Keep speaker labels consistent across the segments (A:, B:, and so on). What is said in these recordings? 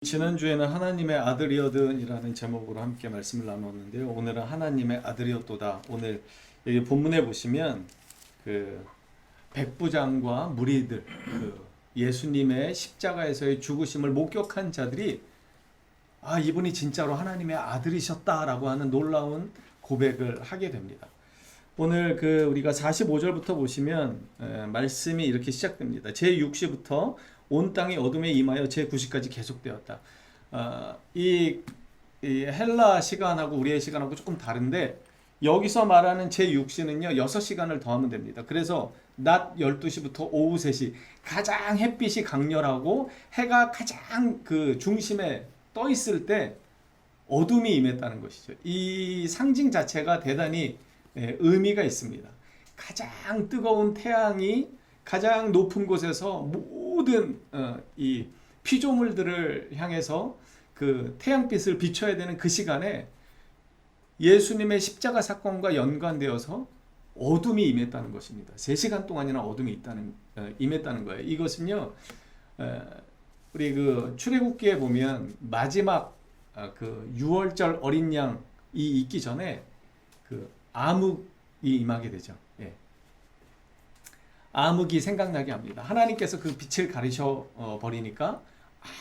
A: 지난주에는 하나님의 아들이여든이라는 제목으로 함께 말씀을 나눴는데요. 오늘은 하나님의 아들이었도다. 오늘 여기 본문에 보시면 그 백부장과 무리들, 그 예수님의 십자가에서의 죽으심을 목격한 자들이 이분이 진짜로 하나님의 아들이셨다라고 하는 놀라운 고백을 하게 됩니다. 오늘 우리가 45절부터 보시면 말씀이 이렇게 시작됩니다. 제6시부터 온 땅이 어둠에 임하여 제9시까지 계속되었다. 이 헬라 시간하고 우리의 시간하고 조금 다른데, 여기서 말하는 제6시는요 6시간을 더하면 됩니다. 그래서 낮 12시부터 오후 3시, 가장 햇빛이 강렬하고 해가 가장 그 중심에 떠 있을 때 어둠이 임했다는 것이죠. 이 상징 자체가 대단히 의미가 있습니다. 가장 뜨거운 태양이 가장 높은 곳에서 모든 이 피조물들을 향해서 그 태양빛을 비춰야 되는 그 시간에 예수님의 십자가 사건과 연관되어서 어둠이 임했다는 것입니다. 3시간 동안이나 어둠이 임했다는 거예요. 이것은요, 우리 그 출애굽기에 보면 마지막 그 6월절 어린 양이 있기 전에 그 암흑이 임하게 되죠. 암흑이 생각나게 합니다. 하나님께서 그 빛을 가리셔 버리니까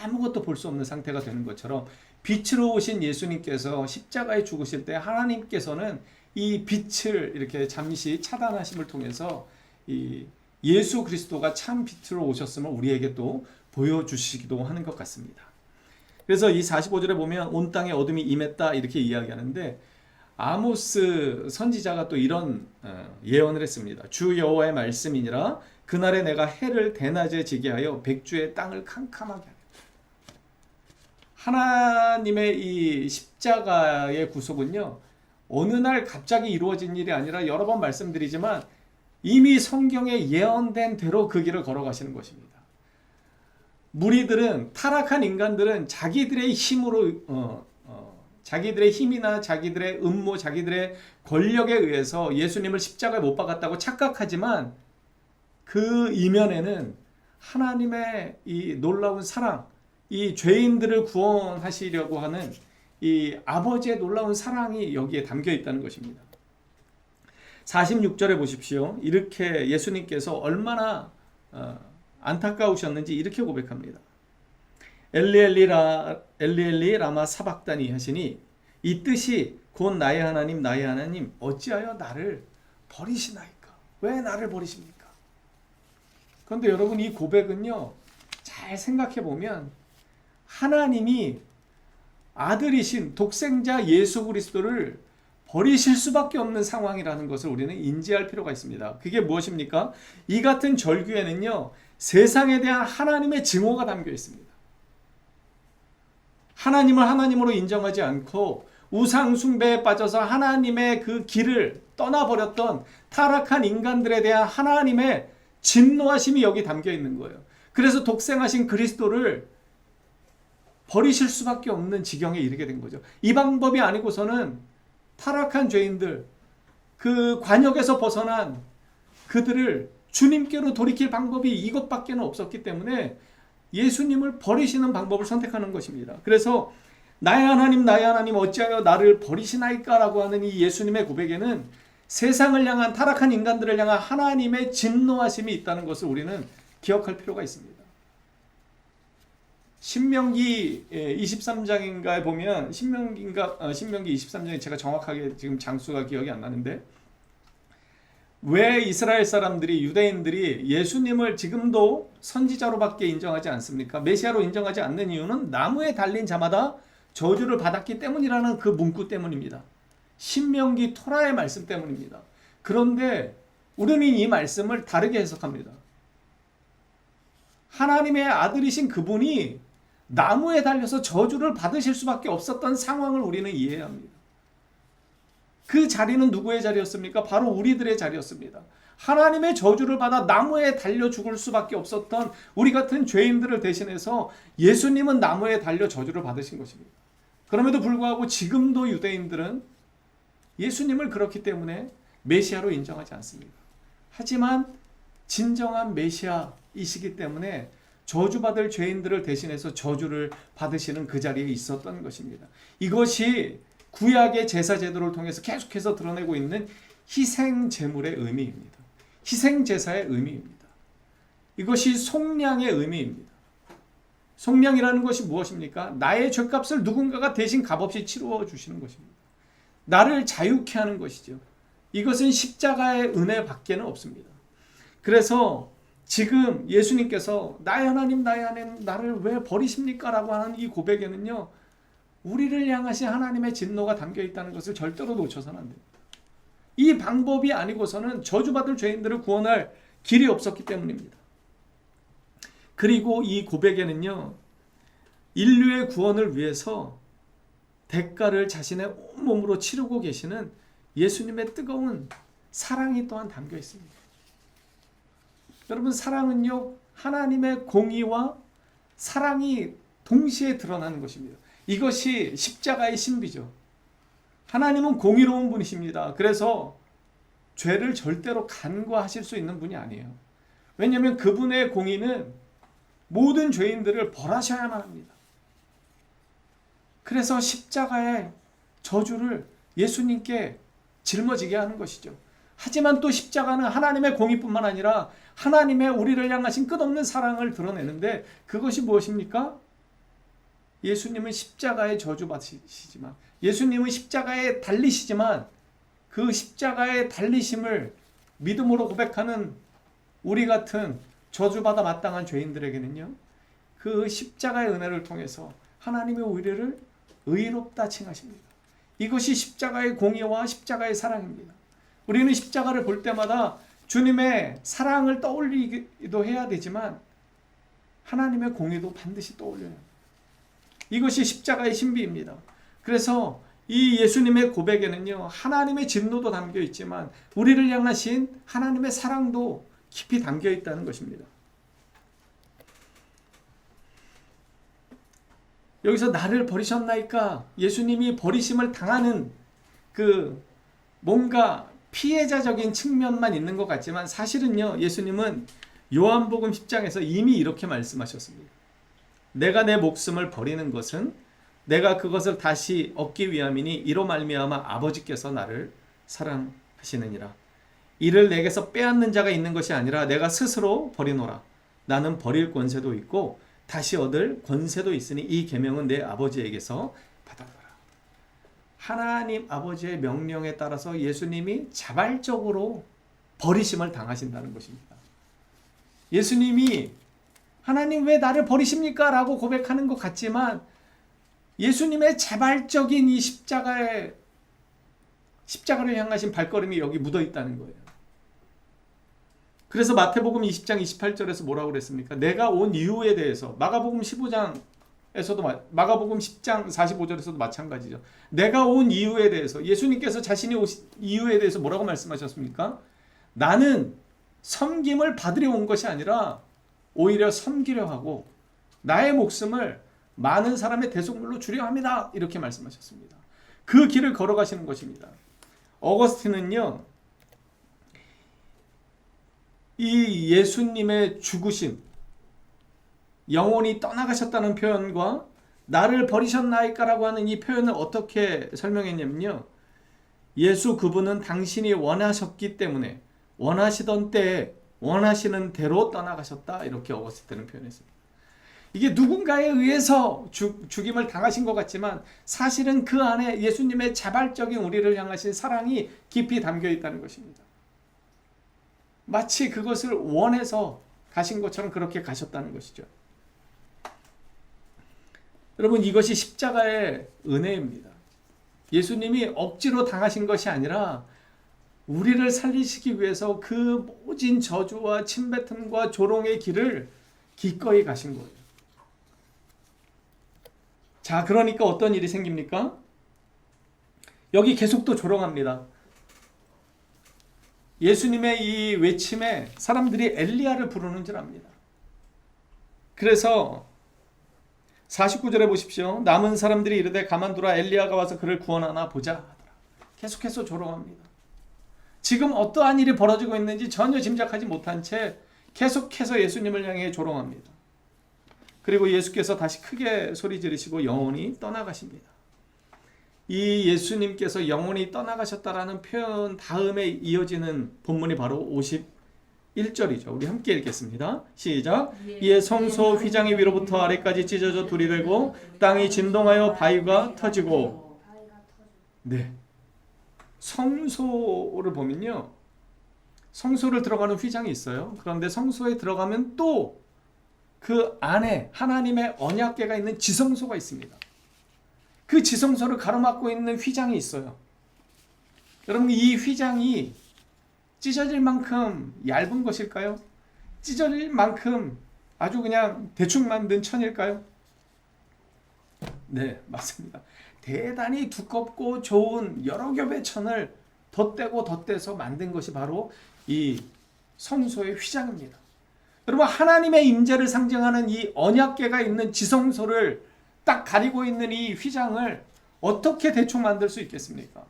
A: 아무것도 볼 수 없는 상태가 되는 것처럼, 빛으로 오신 예수님께서 십자가에 죽으실 때 하나님께서는 이 빛을 이렇게 잠시 차단하심을 통해서 이 예수 그리스도가 참 빛으로 오셨음을 우리에게 또 보여주시기도 하는 것 같습니다. 그래서 이 45절에 보면 온 땅에 어둠이 임했다 이렇게 이야기하는데, 아모스 선지자가 또 이런 예언을 했습니다. 주 여호와의 말씀이니라. 그날에 내가 해를 대낮에 지게 하여 백주의 땅을 캄캄하게 하겠다. 하나님의 이 십자가의 구속은요, 어느 날 갑자기 이루어진 일이 아니라 여러 번 말씀드리지만 이미 성경에 예언된 대로 그 길을 걸어가시는 것입니다. 무리들은, 타락한 인간들은 자기들의 힘으로 자기들의 힘이나 자기들의 음모, 자기들의 권력에 의해서 예수님을 십자가에 못 박았다고 착각하지만, 그 이면에는 하나님의 이 놀라운 사랑, 이 죄인들을 구원하시려고 하는 이 아버지의 놀라운 사랑이 여기에 담겨 있다는 것입니다. 46절에 보십시오. 이렇게 예수님께서 얼마나 안타까우셨는지 이렇게 고백합니다. 엘리엘리 라마 사박다니 하시니, 이 뜻이 곧 나의 하나님 어찌하여 나를 버리시나이까? 왜 나를 버리십니까? 그런데 여러분, 이 고백은요, 잘 생각해 보면 하나님이 아들이신 독생자 예수 그리스도를 버리실 수밖에 없는 상황이라는 것을 우리는 인지할 필요가 있습니다. 그게 무엇입니까? 이 같은 절규에는요, 세상에 대한 하나님의 증오가 담겨 있습니다. 하나님을 하나님으로 인정하지 않고 우상 숭배에 빠져서 하나님의 그 길을 떠나버렸던 타락한 인간들에 대한 하나님의 진노하심이 여기 담겨 있는 거예요. 그래서 독생하신 그리스도를 버리실 수밖에 없는 지경에 이르게 된 거죠. 이 방법이 아니고서는 타락한 죄인들, 그 관역에서 벗어난 그들을 주님께로 돌이킬 방법이 이것밖에 없었기 때문에 예수님을 버리시는 방법을 선택하는 것입니다. 그래서 나의 하나님 어찌하여 나를 버리시나이까 라고 하는 이 예수님의 고백에는 세상을 향한, 타락한 인간들을 향한 하나님의 진노하심이 있다는 것을 우리는 기억할 필요가 있습니다. 신명기 23장인가에 보면, 신명기 23장에 제가 정확하게 지금 장수가 기억이 안 나는데, 왜 이스라엘 사람들이, 유대인들이 예수님을 지금도 선지자로밖에 인정하지 않습니까? 메시아로 인정하지 않는 이유는 나무에 달린 자마다 저주를 받았기 때문이라는 그 문구 때문입니다. 신명기 토라의 말씀 때문입니다. 그런데 우리는 이 말씀을 다르게 해석합니다. 하나님의 아들이신 그분이 나무에 달려서 저주를 받으실 수밖에 없었던 상황을 우리는 이해해야 합니다. 그 자리는 누구의 자리였습니까? 바로 우리들의 자리였습니다. 하나님의 저주를 받아 나무에 달려 죽을 수밖에 없었던 우리 같은 죄인들을 대신해서 예수님은 나무에 달려 저주를 받으신 것입니다. 그럼에도 불구하고 지금도 유대인들은 예수님을 그렇기 때문에 메시아로 인정하지 않습니다. 하지만 진정한 메시아이시기 때문에 저주받을 죄인들을 대신해서 저주를 받으시는 그 자리에 있었던 것입니다. 이것이 구약의 제사 제도를 통해서 계속해서 드러내고 있는 희생 제물의 의미입니다. 희생 제사의 의미입니다. 이것이 속량의 의미입니다. 속량이라는 것이 무엇입니까? 나의 죄값을 누군가가 대신 값없이 치루어 주시는 것입니다. 나를 자유케 하는 것이죠. 이것은 십자가의 은혜 밖에는 없습니다. 그래서 지금 예수님께서 나의 하나님 나를 왜 버리십니까? 라고 하는 이 고백에는요, 우리를 향하신 하나님의 진노가 담겨 있다는 것을 절대로 놓쳐서는 안 됩니다. 이 방법이 아니고서는 저주받을 죄인들을 구원할 길이 없었기 때문입니다. 그리고 이 고백에는요, 인류의 구원을 위해서 대가를 자신의 온몸으로 치르고 계시는 예수님의 뜨거운 사랑이 또한 담겨 있습니다. 여러분, 사랑은요, 하나님의 공의와 사랑이 동시에 드러나는 것입니다. 이것이 십자가의 신비죠. 하나님은 공의로운 분이십니다. 그래서 죄를 절대로 간과하실 수 있는 분이 아니에요. 왜냐하면 그분의 공의는 모든 죄인들을 벌하셔야만 합니다. 그래서 십자가의 저주를 예수님께 짊어지게 하는 것이죠. 하지만 또 십자가는 하나님의 공의뿐만 아니라 하나님의 우리를 향하신 끝없는 사랑을 드러내는데, 그것이 무엇입니까? 예수님은 십자가에 저주받으시지만, 예수님은 십자가에 달리시지만, 그 십자가의 달리심을 믿음으로 고백하는 우리 같은 저주받아 마땅한 죄인들에게는요, 그 십자가의 은혜를 통해서 하나님의 우리를 의롭다 칭하십니다. 이것이 십자가의 공의와 십자가의 사랑입니다. 우리는 십자가를 볼 때마다 주님의 사랑을 떠올리기도 해야 되지만 하나님의 공의도 반드시 떠올려야 합니다. 이것이 십자가의 신비입니다. 그래서 이 예수님의 고백에는요, 하나님의 진노도 담겨 있지만 우리를 향하신 하나님의 사랑도 깊이 담겨 있다는 것입니다. 여기서 나를 버리셨나이까? 예수님이 버리심을 당하는 그 뭔가 피해자적인 측면만 있는 것 같지만, 사실은요, 예수님은 요한복음 10장에서 이미 이렇게 말씀하셨습니다. 내가 내 목숨을 버리는 것은 내가 그것을 다시 얻기 위함이니 이로 말미암아 아버지께서 나를 사랑하시느니라. 이를 내게서 빼앗는 자가 있는 것이 아니라 내가 스스로 버리노라. 나는 버릴 권세도 있고 다시 얻을 권세도 있으니 이 계명은 내 아버지에게서 받았노라. 하나님 아버지의 명령에 따라서 예수님이 자발적으로 버리심을 당하신다는 것입니다. 예수님이 하나님 왜 나를 버리십니까? 라고 고백하는 것 같지만 예수님의 자발적인 이 십자가를 향하신 발걸음이 여기 묻어 있다는 거예요. 그래서 마태복음 20장 28절에서 뭐라고 그랬습니까? 내가 온 이유에 대해서, 마가복음 15장에서도 마가복음 10장 45절에서도 마찬가지죠. 내가 온 이유에 대해서, 예수님께서 자신이 오신 이유에 대해서 뭐라고 말씀하셨습니까? 나는 섬김을 받으려 온 것이 아니라 오히려 섬기려 하고 나의 목숨을 많은 사람의 대속물로 주려 합니다. 이렇게 말씀하셨습니다. 그 길을 걸어가시는 것입니다. 어거스틴은요, 이 예수님의 죽으심, 영혼이 떠나가셨다는 표현과 나를 버리셨나이까라고 하는 이 표현을 어떻게 설명했냐면요, 예수 그분은 당신이 원하셨기 때문에 원하시던 때에 원하시는 대로 떠나가셨다, 이렇게 어거스틴은 표현했습니다. 이게 누군가에 의해서 죽임을 당하신 것 같지만 사실은 그 안에 예수님의 자발적인 우리를 향하신 사랑이 깊이 담겨 있다는 것입니다. 마치 그것을 원해서 가신 것처럼 그렇게 가셨다는 것이죠. 여러분, 이것이 십자가의 은혜입니다. 예수님이 억지로 당하신 것이 아니라 우리를 살리시기 위해서 그 모진 저주와 침뱉음과 조롱의 길을 기꺼이 가신 거예요. 자, 그러니까 어떤 일이 생깁니까? 여기 계속 또 조롱합니다. 예수님의 이 외침에 사람들이 엘리야를 부르는 줄 압니다. 그래서 49절에 보십시오. 남은 사람들이 이르되 가만두라, 엘리야가 와서 그를 구원하나 보자. 계속해서 조롱합니다. 지금 어떠한 일이 벌어지고 있는지 전혀 짐작하지 못한 채 계속해서 예수님을 향해 조롱합니다. 그리고 예수께서 다시 크게 소리 지르시고 영원히 떠나가십니다. 이 예수님께서 영원히 떠나가셨다라는 표현 다음에 이어지는 본문이 바로 51절이죠. 우리 함께 읽겠습니다. 시작. 이에 성소 휘장이 위로부터 아래까지 찢어져 둘이 되고 땅이 진동하여 바위가 터지고. 네. 성소를 보면요, 성소를 들어가는 휘장이 있어요. 그런데 성소에 들어가면 또 그 안에 하나님의 언약궤가 있는 지성소가 있습니다. 그 지성소를 가로막고 있는 휘장이 있어요. 여러분, 이 휘장이 찢어질 만큼 얇은 것일까요? 찢어질 만큼 아주 그냥 대충 만든 천일까요? 네, 맞습니다. 대단히 두껍고 좋은 여러 겹의 천을 덧대고 덧대서 만든 것이 바로 이 성소의 휘장입니다. 여러분, 하나님의 임재를 상징하는 이 언약궤가 있는 지성소를 딱 가리고 있는 이 휘장을 어떻게 대충 만들 수 있겠습니까?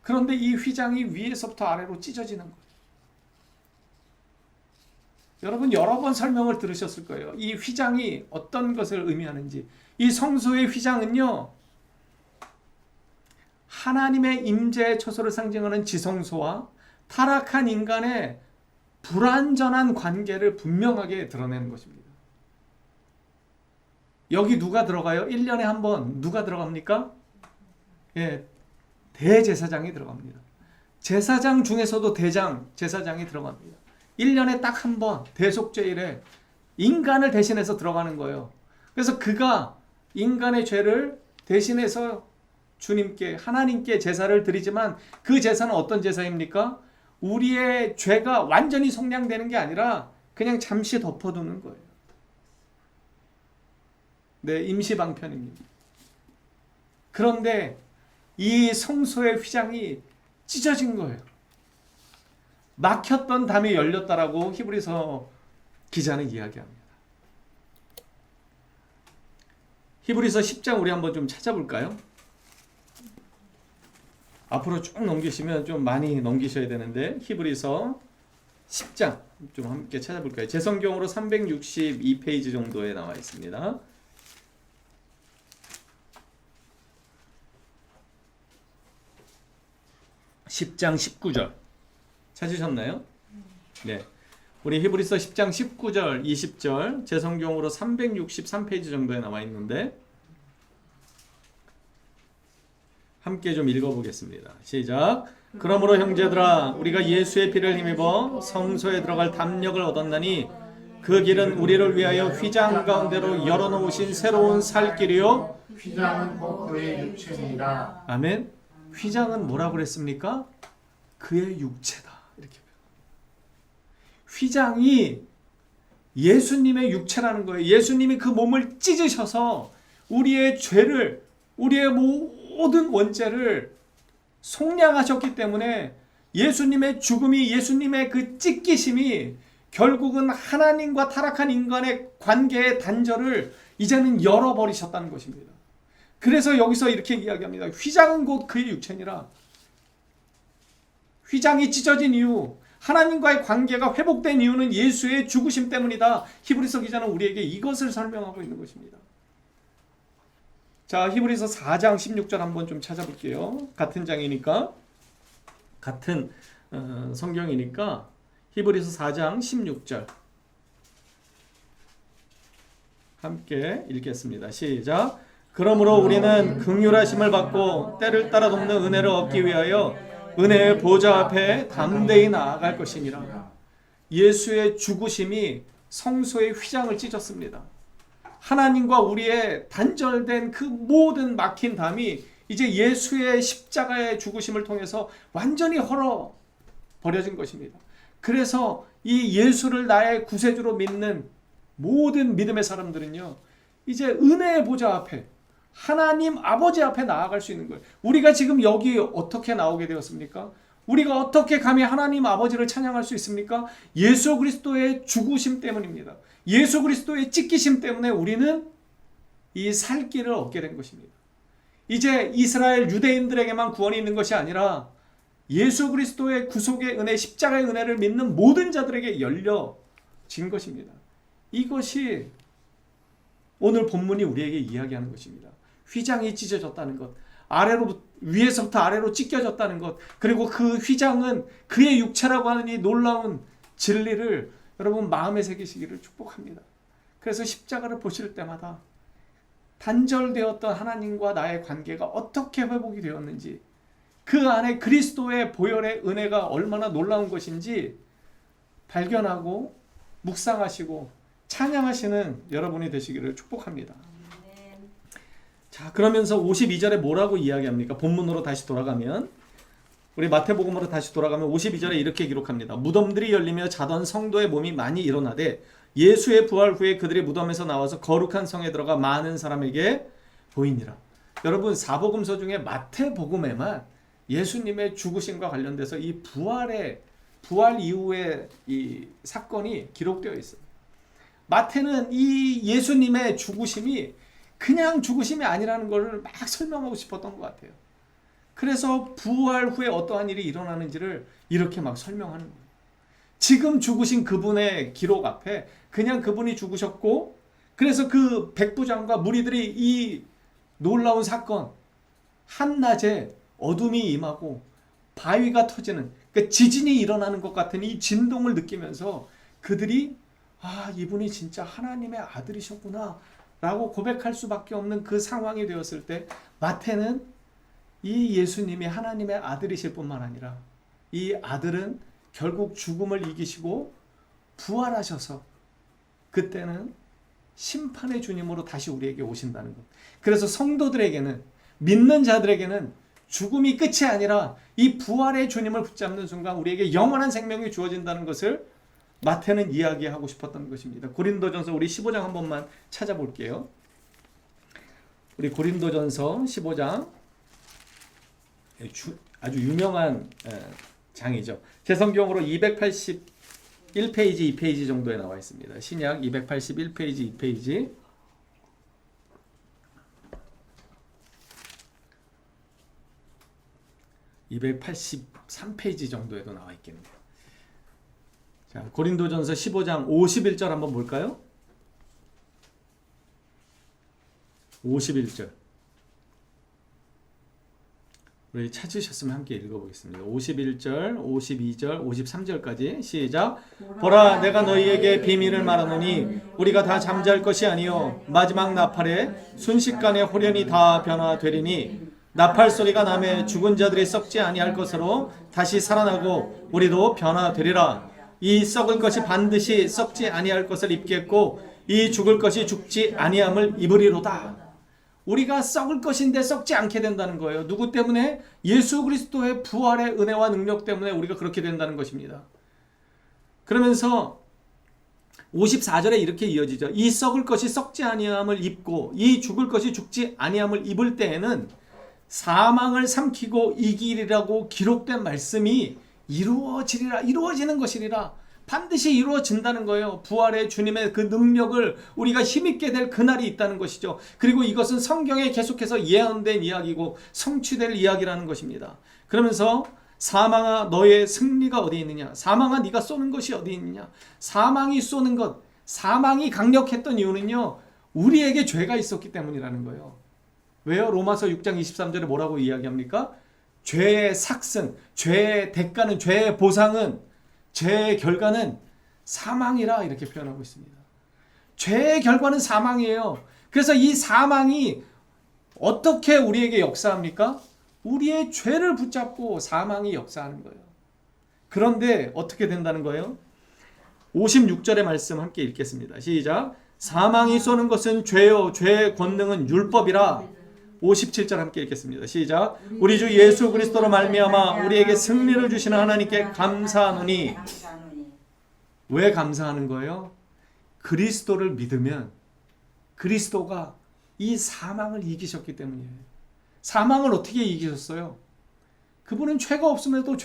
A: 그런데 이 휘장이 위에서부터 아래로 찢어지는 거예요. 여러분, 여러 번 설명을 들으셨을 거예요. 이 휘장이 어떤 것을 의미하는지. 이 성소의 휘장은요, 하나님의 임재의 처소를 상징하는 지성소와 타락한 인간의 불완전한 관계를 분명하게 드러내는 것입니다. 여기 누가 들어가요? 1년에 한 번 누가 들어갑니까? 예, 대제사장이 들어갑니다. 제사장 중에서도 대장, 제사장이 들어갑니다. 1년에 딱 한 번 대속죄일에 인간을 대신해서 들어가는 거예요. 그래서 그가 인간의 죄를 대신해서 주님께, 하나님께 제사를 드리지만 그 제사는 어떤 제사입니까? 우리의 죄가 완전히 속량되는 게 아니라 그냥 잠시 덮어두는 거예요. 네, 임시방편입니다. 그런데 이 성소의 휘장이 찢어진 거예요. 막혔던 담이 열렸다라고 히브리서 기자는 이야기합니다. 히브리서 10장 우리 한번 좀 찾아볼까요? 앞으로 쭉 넘기시면 좀 많이 넘기셔야 되는데 히브리서 10장 좀 함께 찾아볼까요? 제 성경으로 362페이지 정도에 나와 있습니다. (10장 19절) 찾으셨나요? 네, 우리 히브리서 10장 19절 20절 제 성경으로 363페이지 정도에 나와 있는데 함께 좀 읽어보겠습니다. 시작. 그러므로 형제들아, 우리가 예수의 피를 힘입어 성소에 들어갈 담력을 얻었나니 그 길은 우리를 위하여 휘장 가운데로 열어놓으신 새로운 살 길이요.
B: 휘장은 곧 그의 육체니라.
A: 아멘. 휘장은 뭐라고 그랬습니까? 그의 육체다. 이렇게. 휘장이 예수님의 육체라는 거예요. 예수님이 그 몸을 찢으셔서 우리의 죄를, 우리의 모든 원죄를 속량하셨기 때문에 예수님의 죽음이, 예수님의 그 찢기심이 결국은 하나님과 타락한 인간의 관계의 단절을 이제는 열어버리셨다는 것입니다. 그래서 여기서 이렇게 이야기합니다. 휘장은 곧 그의 육체니라. 휘장이 찢어진 이유, 하나님과의 관계가 회복된 이유는 예수의 죽으심 때문이다. 히브리서 기자는 우리에게 이것을 설명하고 있는 것입니다. 자, 히브리서 4장 16절 한번 좀 찾아볼게요. 같은 장이니까, 같은 성경이니까 히브리서 4장 16절 함께 읽겠습니다. 시작. 그러므로 우리는 긍휼하심을 받고 때를 따라 돕는 은혜를 얻기 위하여 은혜의 보좌 앞에 담대히 나아갈 것이니라. 예수의 죽으심이 성소의 휘장을 찢었습니다. 하나님과 우리의 단절된 그 모든 막힌 담이 이제 예수의 십자가의 죽으심을 통해서 완전히 헐어 버려진 것입니다. 그래서 이 예수를 나의 구세주로 믿는 모든 믿음의 사람들은요, 이제 은혜의 보좌 앞에, 하나님 아버지 앞에 나아갈 수 있는 거예요. 우리가 지금 여기 어떻게 나오게 되었습니까? 우리가 어떻게 감히 하나님 아버지를 찬양할 수 있습니까? 예수 그리스도의 죽으심 때문입니다. 예수 그리스도의 찢기심 때문에 우리는 이 살 길을 얻게 된 것입니다. 이제 이스라엘 유대인들에게만 구원이 있는 것이 아니라 예수 그리스도의 구속의 은혜, 십자가의 은혜를 믿는 모든 자들에게 열려진 것입니다. 이것이 오늘 본문이 우리에게 이야기하는 것입니다. 휘장이 찢어졌다는 것, 위에서부터 아래로 찢겨졌다는 것, 그리고 그 휘장은 그의 육체라고 하는 이 놀라운 진리를 여러분 마음에 새기시기를 축복합니다. 그래서 십자가를 보실 때마다 단절되었던 하나님과 나의 관계가 어떻게 회복이 되었는지, 그 안에 그리스도의 보혈의 은혜가 얼마나 놀라운 것인지 발견하고 묵상하시고 찬양하시는 여러분이 되시기를 축복합니다. 자, 그러면서 52절에 뭐라고 이야기합니까? 본문으로 다시 돌아가면, 우리 마태복음으로 다시 돌아가면 52절에 이렇게 기록합니다. 무덤들이 열리며 자던 성도의 몸이 많이 일어나되 예수의 부활 후에 그들이 무덤에서 나와서 거룩한 성에 들어가 많은 사람에게 보이니라. 여러분, 사복음서 중에 마태복음에만 예수님의 죽으심과 관련돼서 이 부활 이후의 이 사건이 기록되어 있어요. 마태는 이 예수님의 죽으심이 그냥 죽으심이 아니라는 것을 막 설명하고 싶었던 것 같아요. 그래서 부활 후에 어떠한 일이 일어나는지를 이렇게 막 설명하는 거예요. 지금 죽으신 그분의 기록 앞에 그냥 그분이 죽으셨고, 그래서 그 백부장과 무리들이 이 놀라운 사건, 한낮에 어둠이 임하고 바위가 터지는, 그러니까 지진이 일어나는 것 같은 이 진동을 느끼면서 그들이 이분이 진짜 하나님의 아들이셨구나 라고 고백할 수밖에 없는 그 상황이 되었을 때, 마태는 이 예수님이 하나님의 아들이실 뿐만 아니라 이 아들은 결국 죽음을 이기시고 부활하셔서 그때는 심판의 주님으로 다시 우리에게 오신다는 것. 그래서 성도들에게는, 믿는 자들에게는 죽음이 끝이 아니라 이 부활의 주님을 붙잡는 순간 우리에게 영원한 생명이 주어진다는 것을 마태는 이야기하고 싶었던 것입니다. 고린도전서 우리 15장 한 번만 찾아볼게요. 우리 고린도전서 15장, 아주 유명한 장이죠. 제 성경으로 281페이지, 2페이지 정도에 나와 있습니다. 신약 281페이지, 2페이지. (283페이지) 정도에도 나와 있겠네요. 자, 고린도전서 15장 51절 한번 볼까요? 51절. 우리 찾으셨으면 함께 읽어보겠습니다. 51절, 52절, 53절까지 시작. 보라, 내가 너희에게 비밀을 말하노니 우리가 다 잠잘 것이 아니요 마지막 나팔에 순식간에 호련히 다 변화되리니 나팔 소리가 나매 죽은 자들이 썩지 아니할 것으로 다시 살아나고 우리도 변화되리라. 이 썩을 것이 반드시 썩지 아니할 것을 입겠고 이 죽을 것이 죽지 아니함을 입으리로다. 우리가 썩을 것인데 썩지 않게 된다는 거예요. 누구 때문에? 예수 그리스도의 부활의 은혜와 능력 때문에 우리가 그렇게 된다는 것입니다. 그러면서 54절에 이렇게 이어지죠. 이 썩을 것이 썩지 아니함을 입고 이 죽을 것이 죽지 아니함을 입을 때에는 사망을 삼키고 이기리라고 기록된 말씀이 이루어지는 것이리라. 반드시 이루어진다는 거예요. 부활의 주님의 그 능력을 우리가 힘있게 될 그날이 있다는 것이죠. 그리고 이것은 성경에 계속해서 예언된 이야기고 성취될 이야기라는 것입니다. 그러면서 사망아 너의 승리가 어디 있느냐? 사망아 네가 쏘는 것이 어디 있느냐? 사망이 쏘는 것, 사망이 강력했던 이유는요, 우리에게 죄가 있었기 때문이라는 거예요. 왜요? 로마서 6장 23절에 뭐라고 이야기합니까? 죄의 삭슨, 죄의 대가는, 죄의 보상은, 죄의 결과는 사망이라 이렇게 표현하고 있습니다. 죄의 결과는 사망이에요. 그래서 이 사망이 어떻게 우리에게 역사합니까? 우리의 죄를 붙잡고 사망이 역사하는 거예요. 그런데 어떻게 된다는 거예요? 56절의 말씀 함께 읽겠습니다. 시작. 사망이 쏘는 것은 죄요 죄의 권능은 율법이라. 57절 함께 읽겠습니다. 시작. 우리 주 예수 그리스도로 말미암아 우리에게 승리를 주시는 하나님께 감사하노니. 왜 감사하는 거예요? 그리스도를 믿으면 그리스도가 이 사망을 이기셨기 때문이에요. 사망을 어떻게 이기셨어요? 그분은 죄가 없음에도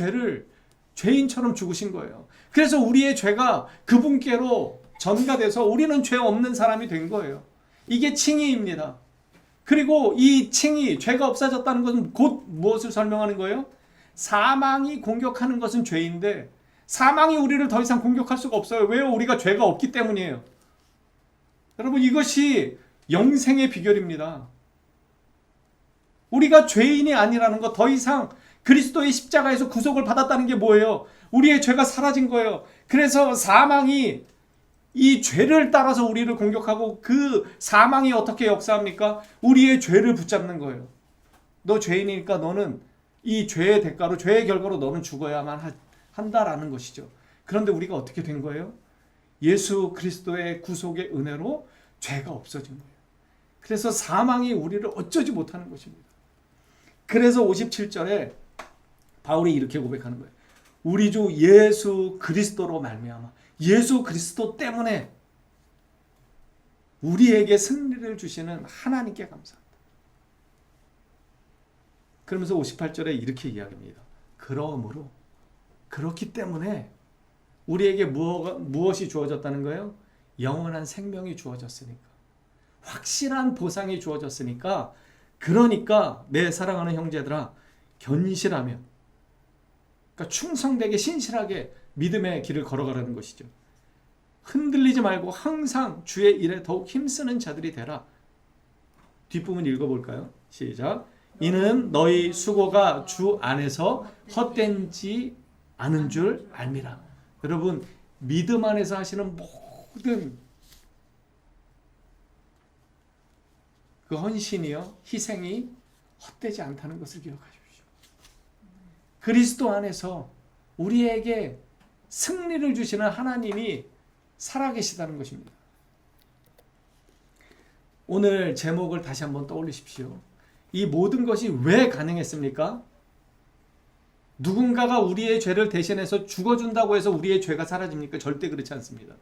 A: 죄인처럼 죽으신 거예요. 그래서 우리의 죄가 그분께로 전가돼서 우리는 죄 없는 사람이 된 거예요. 이게 칭의입니다. 그리고 이 칭의, 죄가 없어졌다는 것은 곧 무엇을 설명하는 거예요? 사망이 공격하는 것은 죄인데 사망이 우리를 더 이상 공격할 수가 없어요. 왜요? 우리가 죄가 없기 때문이에요. 여러분, 이것이 영생의 비결입니다. 우리가 죄인이 아니라는 것, 더 이상 그리스도의 십자가에서 구속을 받았다는 게 뭐예요? 우리의 죄가 사라진 거예요. 그래서 사망이 이 죄를 따라서 우리를 공격하고 그 사망이 어떻게 역사합니까? 우리의 죄를 붙잡는 거예요. 너 죄인이니까 너는 이 죄의 대가로, 죄의 결과로 너는 죽어야만 한다라는 것이죠. 그런데 우리가 어떻게 된 거예요? 예수 그리스도의 구속의 은혜로 죄가 없어진 거예요. 그래서 사망이 우리를 어쩌지 못하는 것입니다. 그래서 57절에 바울이 이렇게 고백하는 거예요. 우리 주 예수 그리스도로 말미암아, 예수 그리스도 때문에 우리에게 승리를 주시는 하나님께 감사합니다. 그러면서 58절에 이렇게 이야기합니다. 그러므로, 그렇기 때문에 우리에게 무엇이 주어졌다는 거예요? 영원한 생명이 주어졌으니까, 확실한 보상이 주어졌으니까, 그러니까 내 사랑하는 형제들아, 견실하며, 그러니까 충성되게 신실하게 믿음의 길을 걸어가라는 것이죠. 흔들리지 말고 항상 주의 일에 더욱 힘쓰는 자들이 되라. 뒷부분 읽어볼까요? 시작. 이는 너희 수고가 주 안에서 헛되지 않은 줄 알미라. 여러분, 믿음 안에서 하시는 모든 그 헌신이요, 희생이 헛되지 않다는 것을 기억하십시오. 그리스도 안에서 우리에게 승리를 주시는 하나님이 살아계시다는 것입니다. 오늘 제목을 다시 한번 떠올리십시오. 이 모든 것이 왜 가능했습니까? 누군가가 우리의 죄를 대신해서 죽어준다고 해서 우리의 죄가 사라집니까? 절대 그렇지 않습니다.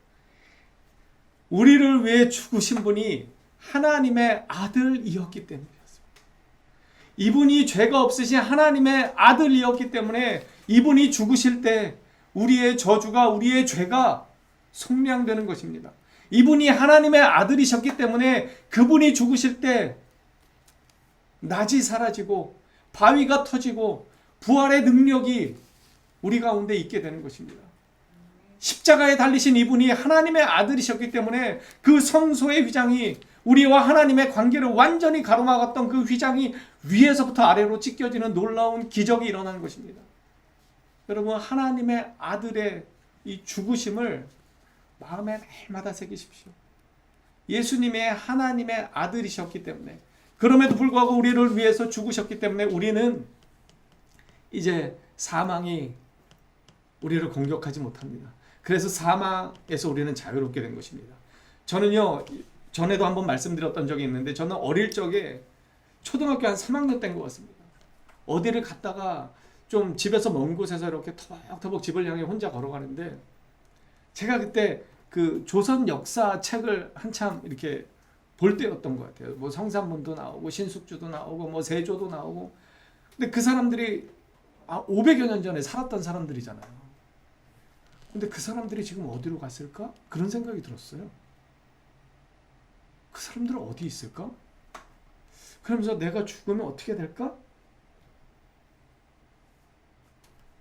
A: 우리를 위해 죽으신 분이 하나님의 아들이었기 때문이었습니다. 이분이 죄가 없으신 하나님의 아들이었기 때문에 이분이 죽으실 때 우리의 저주가, 우리의 죄가 속량되는 것입니다. 이분이 하나님의 아들이셨기 때문에 그분이 죽으실 때 낯이 사라지고 바위가 터지고 부활의 능력이 우리 가운데 있게 되는 것입니다. 십자가에 달리신 이분이 하나님의 아들이셨기 때문에 그 성소의 휘장이, 우리와 하나님의 관계를 완전히 가로막았던 그 휘장이 위에서부터 아래로 찢겨지는 놀라운 기적이 일어나는 것입니다. 여러분, 하나님의 아들의 이 죽으심을 마음에 날마다 새기십시오. 예수님의 하나님의 아들이셨기 때문에, 그럼에도 불구하고 우리를 위해서 죽으셨기 때문에 우리는 이제 사망이 우리를 공격하지 못합니다. 그래서 사망에서 우리는 자유롭게 된 것입니다. 저는요, 전에도 한번 말씀드렸던 적이 있는데, 저는 어릴 적에 초등학교 한 3학년 때인 것 같습니다. 어디를 갔다가 좀 집에서 먼 곳에서 이렇게 터벅터벅 집을 향해 혼자 걸어가는데, 제가 그때 그 조선 역사 책을 한참 이렇게 볼 때였던 것 같아요. 뭐 성산문도 나오고 신숙주도 나오고 뭐 세조도 나오고. 근데 그 사람들이 500여 년 전에 살았던 사람들이잖아요. 근데 그 사람들이 지금 어디로 갔을까? 그런 생각이 들었어요. 그 사람들은 어디 있을까? 그러면서 내가 죽으면 어떻게 될까?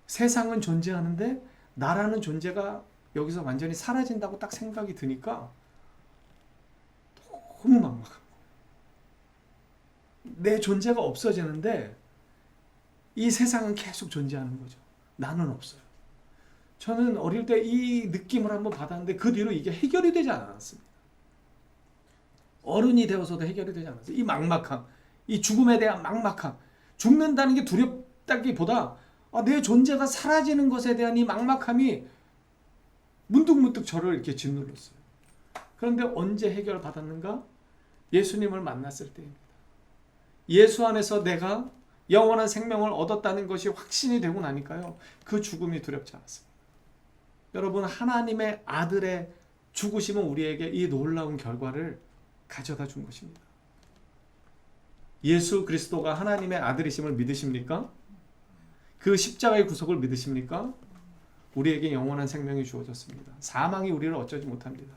A: 세상은 존재하는데 나라는 존재가 여기서 완전히 사라진다고 딱 생각이 드니까 너무 막막한 거예요. 내 존재가 없어지는데 이 세상은 계속 존재하는 거죠. 나는 없어요. 저는 어릴 때 이 느낌을 한번 받았는데 그 뒤로 이게 해결이 되지 않았습니다. 어른이 되어서도 해결이 되지 않았어요. 이 막막함, 이 죽음에 대한 막막함, 죽는다는 게 두렵다기보다 내 존재가 사라지는 것에 대한 이 막막함이 문득문득 저를 이렇게 짓눌렀어요. 그런데 언제 해결받았는가? 예수님을 만났을 때입니다. 예수 안에서 내가 영원한 생명을 얻었다는 것이 확신이 되고 나니까요, 그 죽음이 두렵지 않았습니다. 여러분, 하나님의 아들의 죽으심은 우리에게 이 놀라운 결과를 가져다 준 것입니다. 예수 그리스도가 하나님의 아들이심을 믿으십니까? 그 십자가의 구속을 믿으십니까? 우리에게 영원한 생명이 주어졌습니다. 사망이 우리를 어쩌지 못합니다.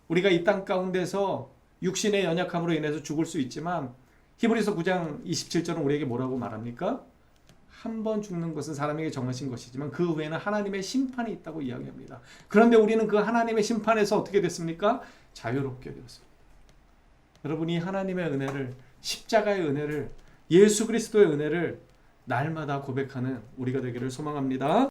A: 우리가 이 땅 가운데서 육신의 연약함으로 인해서 죽을 수 있지만 히브리서 9장 27절은 우리에게 뭐라고 말합니까? 한 번 죽는 것은 사람에게 정하신 것이지만 그 후에는 하나님의 심판이 있다고 이야기합니다. 그런데 우리는 그 하나님의 심판에서 어떻게 됐습니까? 자유롭게 되었습니다. 여러분이 하나님의 은혜를, 십자가의 은혜를, 예수 그리스도의 은혜를 날마다 고백하는 우리가 되기를 소망합니다.